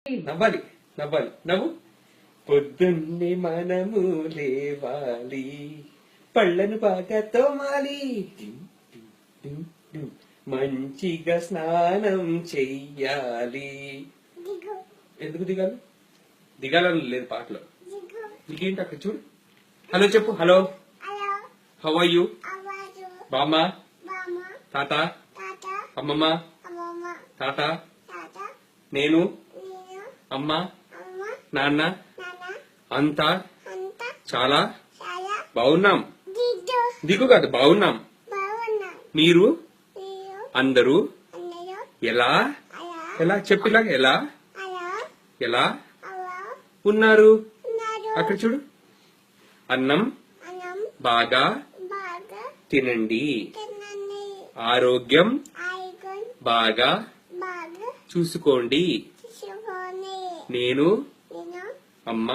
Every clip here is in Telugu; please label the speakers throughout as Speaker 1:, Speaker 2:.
Speaker 1: నవ్వాలి నవ్వాలి నవ్వు. పొద్దున్నే మనము లేవాలి, పళ్ళను బాగా తోమాలి, మంచిగా స్నానం చెయ్యాలి. ఎందుకు దిగాలి? దిగాలని లేదు పాటలో. ఇంకేంటి అక్కడ చూడు. హలో చెప్పు. Hello, how are you? బామ్మ, తాత, అమ్మమ్మ, తాత, నేను, అమ్మ, నాన్న అంతా చాలా బాగున్నాం. దిగు కాదు, బాగున్నాం. మీరు అందరూ ఎలా ఎలా చెప్పిలాగా ఎలా ఎలా ఉన్నారు? అక్కడ చూడు. అన్నం బాగా తినండి, ఆరోగ్యం బాగా చూసుకోండి. నేను అమ్మ,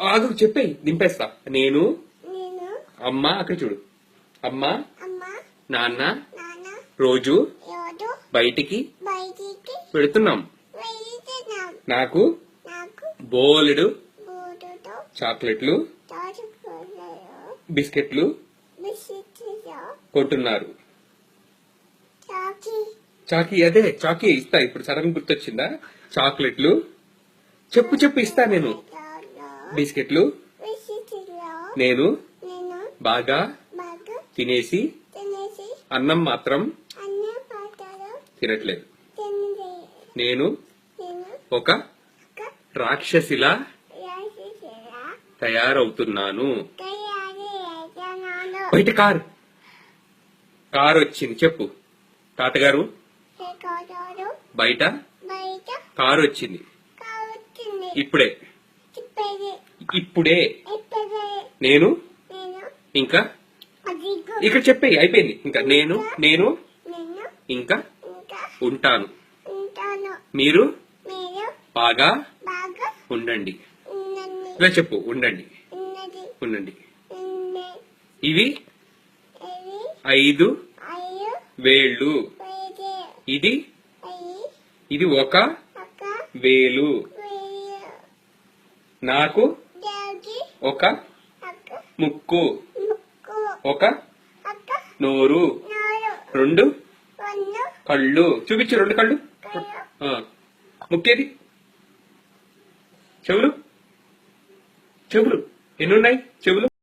Speaker 1: ఆగు చెప్పేయి, దింపేస్తా. నేను అమ్మ, అక్కడ చూడు. అమ్మ నాన్న రోజు బయటికి పెడుతున్నాం. నాకు బోలెడు చాక్లెట్లు, బిస్కెట్లు కొంటున్నారు. చాకీ, అదే చాకీ ఇస్తా. ఇప్పుడు సడన్ గుర్తొచ్చిందా? చాక్లెట్లు చెప్పు చెప్పు ఇస్తా. నేను బిస్కెట్లు నేను బాగా తినేసి అన్నం మాత్రం తినట్లేదు. నేను ఒక రాక్షసిలా తయారవుతున్నాను. బయట కారు వచ్చింది. చెప్పు. తాతగారు, బయట కారు వచ్చింది. ఇప్పుడే ఇప్పుడే నేను ఇంకా ఇక్కడ చెప్పేయి, అయిపోయింది. ఇంకా నేను ఇంకా ఉంటాను. మీరు బాగా ఉండండి. ఇలా చెప్పు. ఉండండి ఉండండి. ఇవి 5 వేళ్ళు. ఇది ఒక వేలు. నాకు ఒక ముక్కు, ఒక నోరు, 2 కళ్ళు. చూపించు 2 కళ్ళు. ముక్కేది? చెవులు ఎన్నున్నాయి? చెవులు